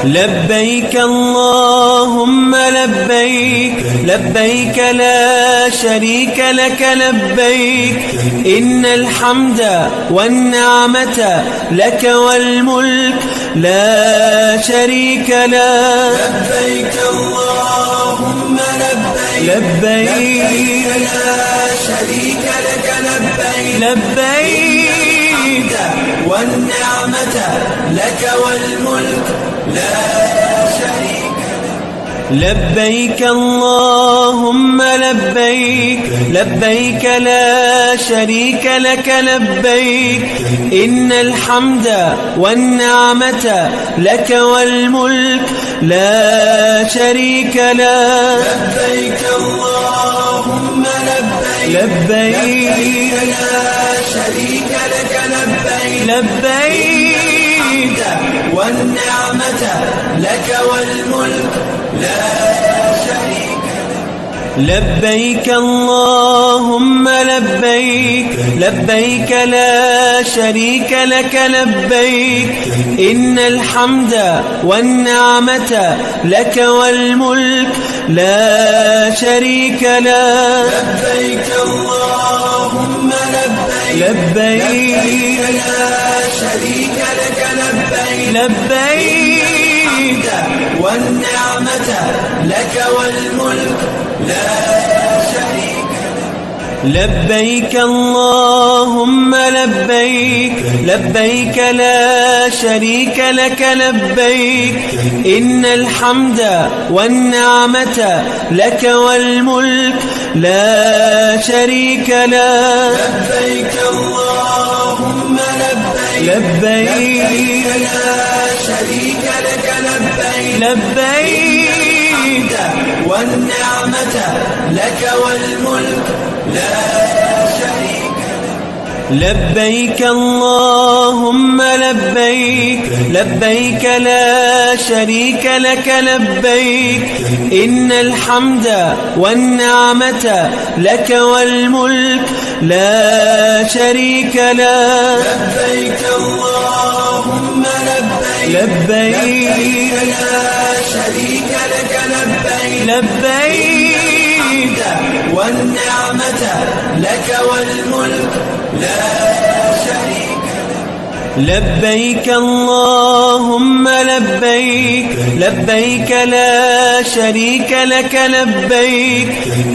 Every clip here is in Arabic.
لبيك اللهم لبيك لبيك لا شريك لك لبيك إن الحمد والنعمة لك والملك لا شريك لك. لبيك اللهم لبيك لبيك لا شريك لك لبيك لبيك والنعمة لك والملك لا شريك لك. لبيك اللهم لبيك لبيك لا شريك لك لبيك إن الحمد والنعمة لك والملك لا شريك لك. لبيك اللهم لبيك لبيك لا شريك لك لبيك لبيك والنعمة لك والملك لا شريك لك. لبيك اللهم لبيك لبيك لا شريك لك لبيك إن الحمد والنعمة لك والملك لا شريك لك. لبيك اللهم لبيك لبيك لا شريك لك لبيك لبيك والنعمة لك والملك لا شريك لك. لبيك اللهم لبيك لبيك لا شريك لك لبيك إن الحمد والنعمة لك والملك لا شريك لك. لبيك اللهم لبيك لبيك لا شريك لك لبيك لبيك والنعمة لك والملك لا شريك لك. لبيك اللهم لبيك لبيك لا شريك لك لبيك إن الحمد والنعمة لك والملك لا شريك لك. لبيك اللهم لبيك لبيك لا شريك لك لبيك لبيك والنعمة لك والملك لا شريك لك. لبيك اللهم لبيك لبيك لا شريك لك لبيك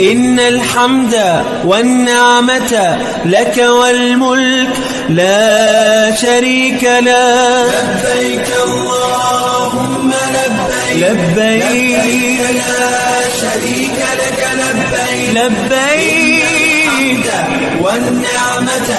إن الحمد والنعمة لك والملك لا شريك لك. لبيك اللهم لبيك لبيك لا شريك لك لبيك لبيك والنعمة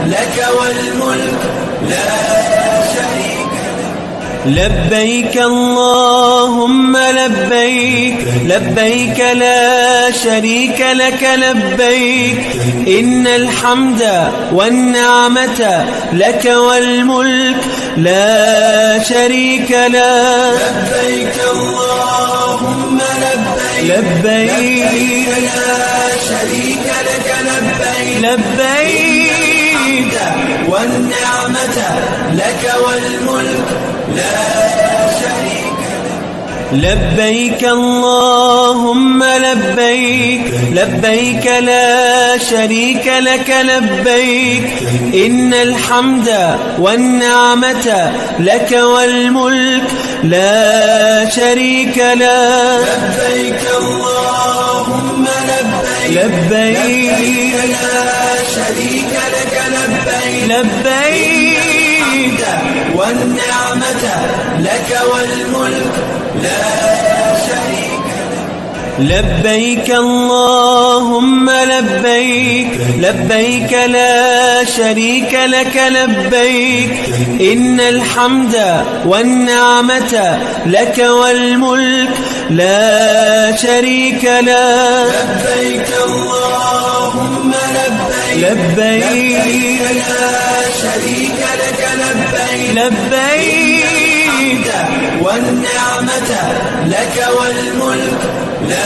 لك والملك لا شريك لك. لبيك اللهم لبيك لبيك لا شريك لك لبيك إن الحمد والنعمة لك والملك لا شريك لك. لبيك اللهم لبيك لبيك لا شريك لك لبيك لبيك والنعمة لك والملك لا شريك لك. لبيك اللهم لبيك لبيك لا شريك لك لبيك إن الحمد والنعمة لك والملك لا شريك لك. لبيك اللهم لبيك لبيك لا شريك لك لبيك لبيك والنعمة لك والملك لا شريك لك. لبيك اللهم لبيك لبيك لا شريك لك لبيك إن الحمد والنعمة لك والملك لا شريك لك. لبيك اللهم لبيك لبيك لا شريك لك لبيك لبيك والنعمة لك والملك لا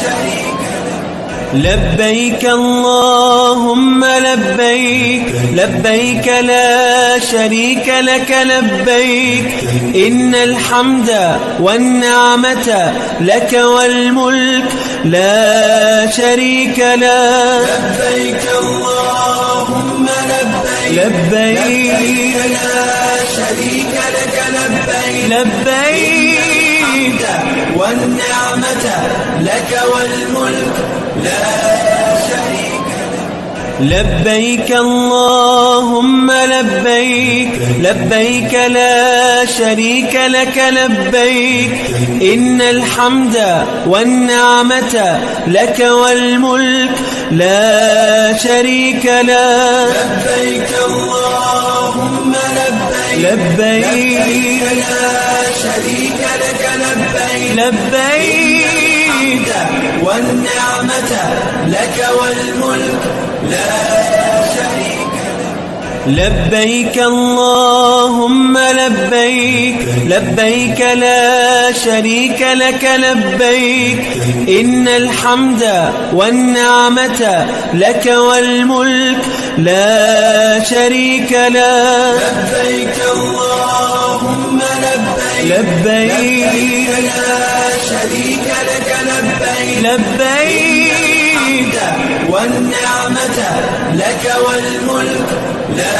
شريك لك. لبيك اللهم لبيك لبيك لا شريك لك لبيك إن الحمد والنعمة لك والملك لا شريك لك. لبيك اللهم لبيك لبيك لا شريك لك لبيك لبيك والنعمة لك والملك لا شريك لك. لبيك اللهم لبيك لبيك لا شريك لك لبيك إن الحمد والنعمة لك والملك لا شريك لك. لبيك اللهم لبيك لبيك لا شريك لك لبيك لبيك والنعمة لك والملك لا شريك لك. لبيك اللهم لبيك لبيك لا شريك لك لبيك إن الحمد والنعمة لك والملك لا شريك لك. لبيك اللهم لبيك لبيك لا شريك لك لبيك لبيك والنعمة لك والملك لا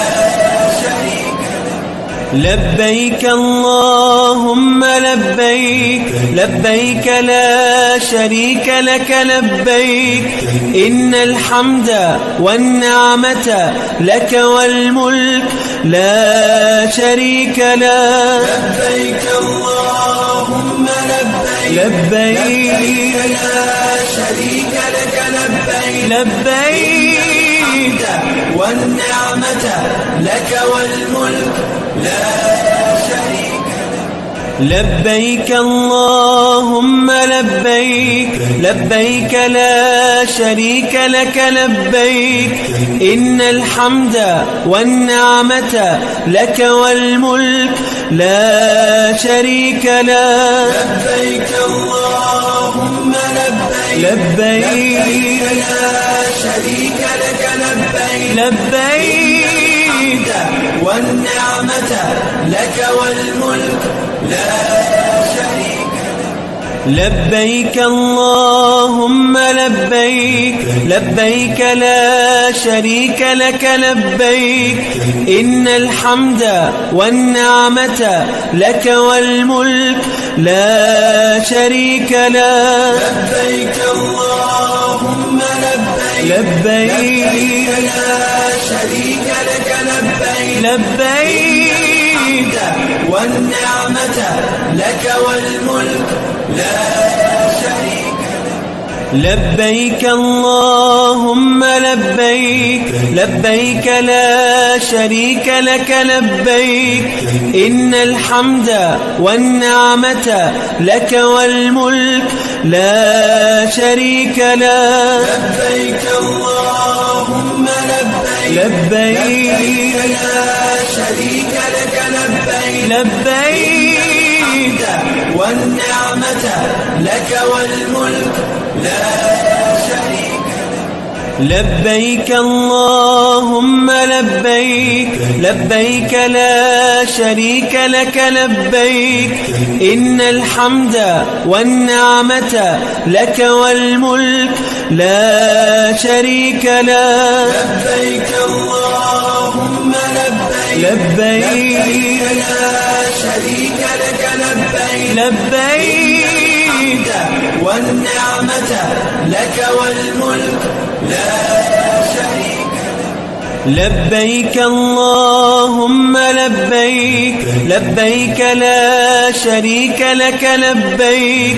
شريك لك. لبيك اللهم لبيك لبيك لا شريك لك لبيك إن الحمد والنعمة لك والملك لا شريك لك. لبيك اللهم لبيك لبيك لا شريك لك لبيك لبيك والنعمة لك والملك لا شريك لك. لبيك اللهم لبيك لبيك لا شريك لك لبيك إن الحمد والنعمة لك والملك لا شريك لك. لبيك اللهم لبيك لبيك لا شريك لك لبيك لبيك والنعمة لك والملك لا شريك لك. لبيك اللهم لبيك لبيك لا شريك لك لبيك إن الحمد والنعمة لك والملك لا شريك لك. لبيك اللهم لبيك لبيك لا شريك لك لبيك لبيك والنعمة لك والملك لا شريك لك. لبيك اللهم لبيك لبيك لا شريك لك لبيك إن الحمد والنعمة لك والملك لا شريك لك. لبيك اللهم لبيك لبيك لا شريك لك لبيك لبيك والنعمة لك والملك لا شريك لك. لبيك اللهم لبيك لبيك لا شريك لك لبيك إن الحمد والنعمة لك والملك لا شريك لك. لبيك اللهم لبيك لبيك لا شريك لك لبيك لبيك والنعمة لك والملك لا شريك لك. لبيك اللهم لبيك لبيك لا شريك لك لبيك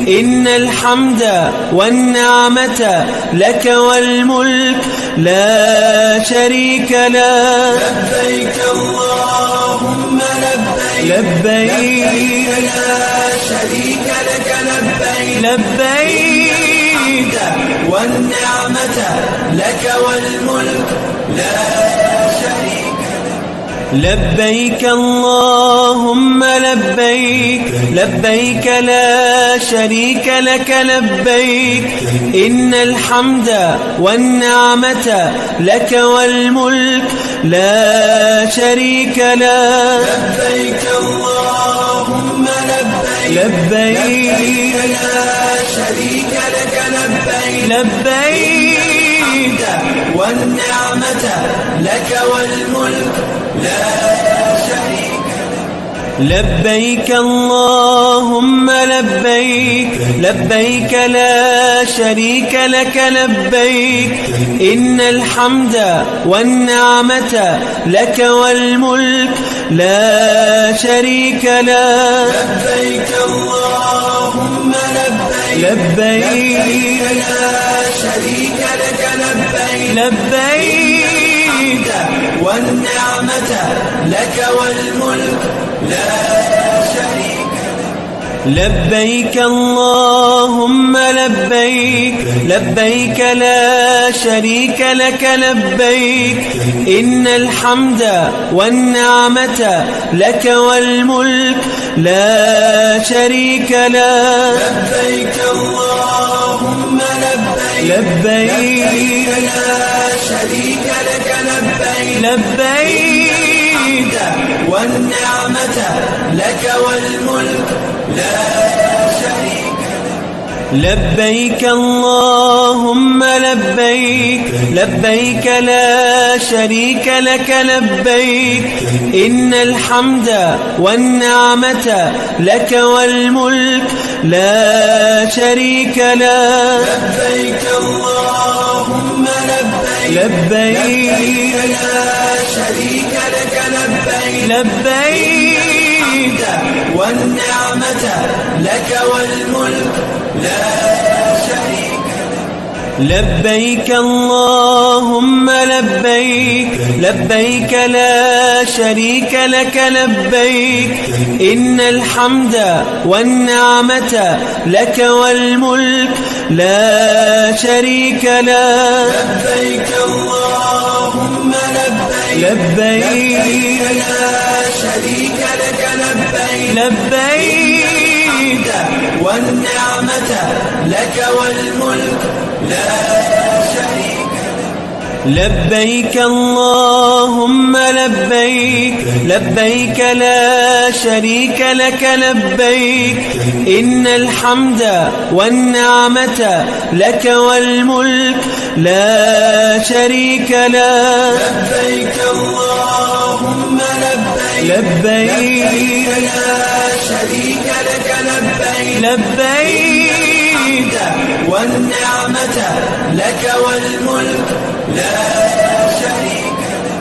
إن الحمد والنعمة لك والملك لا شريك لك. لبيك اللهم لبيك لبيك لا شريك لك لبيك لبيك والنعمة لك والملك لا شريك لك. لبيك اللهم لبيك لبيك لا شريك لك لبيك إن الحمد والنعمة لك والملك لا شريك لك. لبيك اللهم لبيك لبيك لا شريك لك لبيك لبيك والنعمة لك والملك لا شريك لك. لبيك اللهم لبيك لبيك لا شريك لك لبيك إن الحمد والنعمة لك والملك لا شريك لك. لبيك اللهم لبيك لبيك لا شريك لك لبيك لبيك والنعمة لك والملك لا شريك لك. لبيك اللهم لبيك لبيك لا شريك لك لبيك إن الحمد والنعمة لك والملك لا شريك لك. لبيك اللهم لبيك لبيك لا شريك لك لبيك لبيك والنعمة لك والملك لا شريك لك. لبيك اللهم لبيك لبيك لا شريك لك لبيك إن الحمد والنعمة لك والملك لا شريك لك. لبيك اللهم لبيك لبيك لا شريك لك لبيك لبيك والنعمة لك والملك لا شريك لك. لبيك اللهم لبيك لبيك لا شريك لك لبيك إن الحمد والنعمة لك والملك لا شريك لك. لبيك اللهم لبيك لبيك لا شريك لك لبيك لبيك والنعمة لك والملك لا شريك لك. لبيك اللهم لبيك لبيك لا شريك لك لبيك إن الحمد والنعمة لك والملك لا شريك لك. لبيك اللهم لبيك لبيك لا شريك لك لبيك لبيك والنعمة لك والملك لا شريك لك.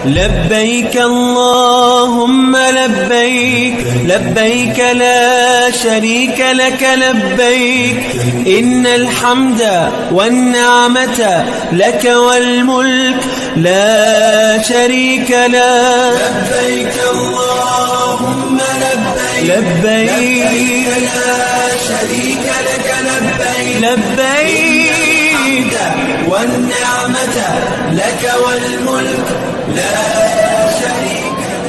لبيك اللهم لبيك لبيك لا شريك لك لبيك إن الحمد والنعمة لك والملك لا شريك لك. لبيك اللهم لبيك لبيك لا شريك لك لبيك لبيك والنعمة لك والملك لا شريك لك.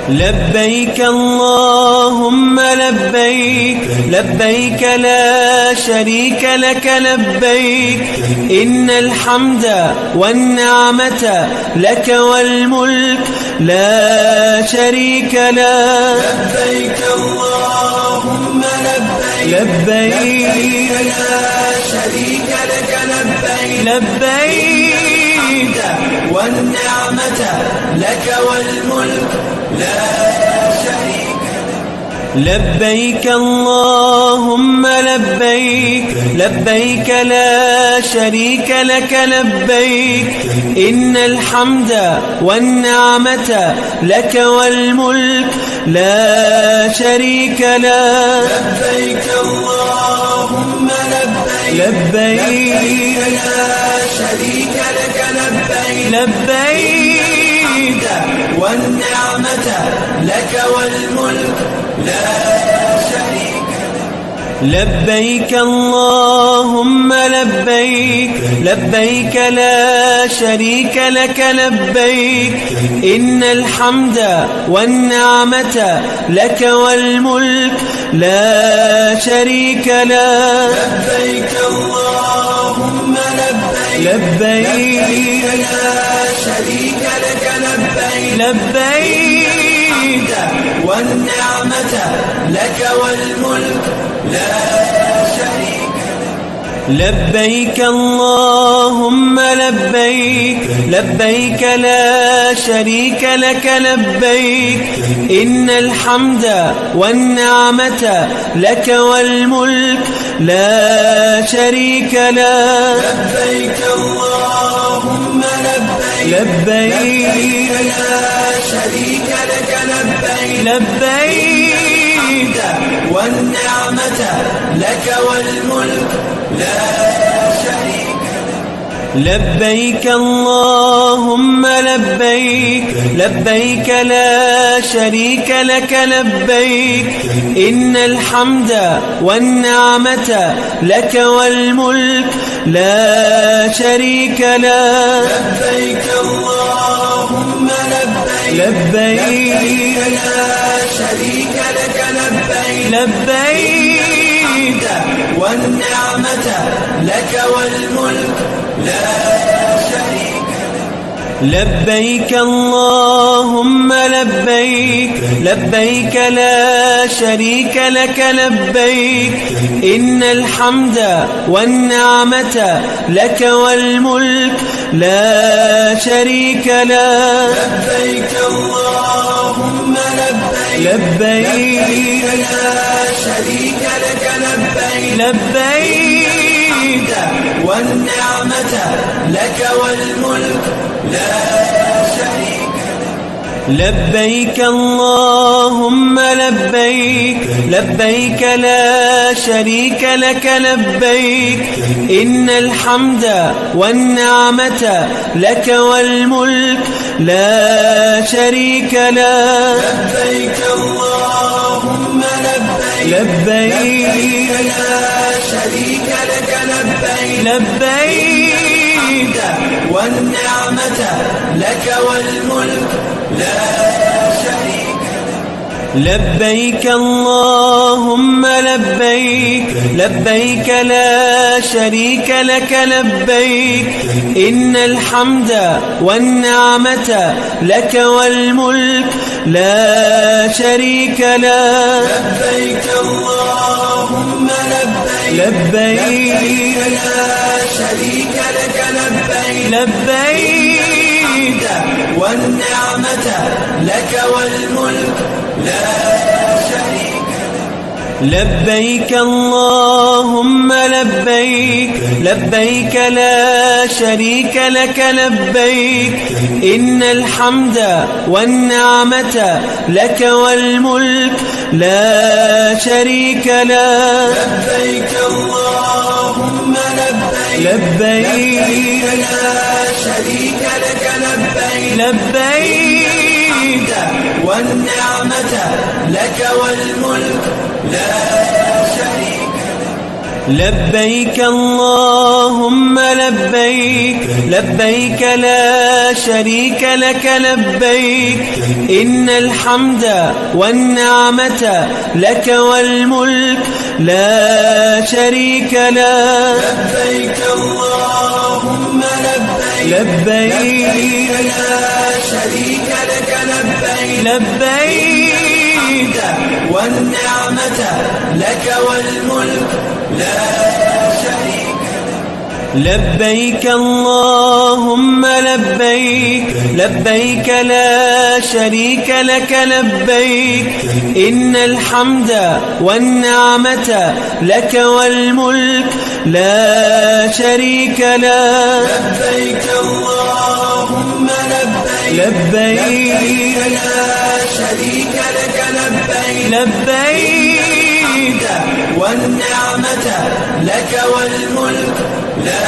لبيك اللهم لبيك لبيك لا شريك لك لبيك إن الحمد والنعمة لك والملك لا شريك لك. لبيك اللهم لبيك لبيك لا شريك لك لبيك لبيك والنعمة لك والملك لا شريك لك. لبيك اللهم لبيك لبيك لا شريك لك لبيك إن الحمد والنعمة لك والملك لا شريك لك. لبيك اللهم لبيك لبيك لا شريك لك لبيك لبيك والنعمة لك والملك لا شريك لك. لبيك اللهم لبيك لبيك لا شريك لك لبيك إن الحمد والنعمة لك والملك لا شريك لك. لبيك اللهم لبيك لبيك لا شريك لك لبيك لبيك والنعمة لك والملك لا شريك لك. لبيك اللهم لبيك لبيك لا شريك لك لبيك إن الحمد والنعمة لك والملك لا شريك لك. لبيك اللهم لبيك لبيك لا شريك لك لبيك لبيك والنعمة لك والملك لا شريك لك. لبيك اللهم لبيك لبيك لا شريك لك لبيك إن الحمد والنعمة لك والملك لا شريك لك. لبيك اللهم لبيك لبيك لا شريك لك لبيك لبيك والنعمة لك والملك لا شريك لك. لبيك اللهم لبيك لبيك لا شريك لك لبيك إن الحمد والنعمة لك والملك لا شريك لك. لبيك اللهم لبيك لبيك لا شريك لك لبيك لبيك والنعمة لك والملك لا شريك لك. لبيك اللهم لبيك لبيك لا شريك لك لبيك إن الحمد والنعمة لك والملك لا شريك لك. لبيك اللهم لبيك لبيك لا شريك لك لبيك لبيك والنعمة لك والملك لا شريك لك. لبيك اللهم لبيك لبيك لا شريك لك لبيك إن الحمد والنعمة لك والملك لا شريك لك. لبيك اللهم لبيك لبيك لا شريك لك لبيك لبيك والنعمة لك والملك لا شريك لك. لبيك اللهم لبيك لبيك لا شريك لك لبيك إن الحمد والنعمة لك والملك لا شريك لك. لبيك اللهم لبيك لبيك لا شريك لك لبيك لبيك والنعمة لك والملك لا شريك لك. لبيك اللهم لبيك لبيك لا شريك لك لبيك إن الحمد والنعمة لك والملك لا شريك لك. لبيك اللهم لبيك لبيك لا شريك لك لبيك لبيك والنعمة لك والملك لا شريك لك. لبيك اللهم لبيك لبيك لا شريك لك لبيك إن الحمد والنعمة لك والملك لا شريك لك. لبيك اللهم لبيك لبيك لا شريك لك لبيك لبيك والنعمة لك والملك لا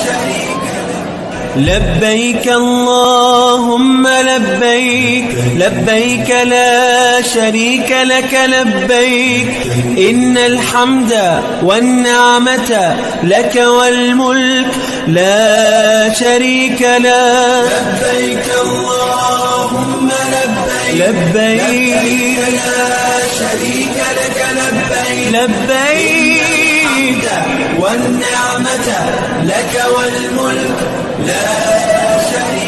شريك لك. لبيك اللهم لبيك لبيك لا شريك لك لبيك إن الحمد والنعمة لك والملك لا شريك لك. لبيك اللهم لبيك لبيك لا شريك لك لبيك لبيك والنعمة لك والملك لا شريك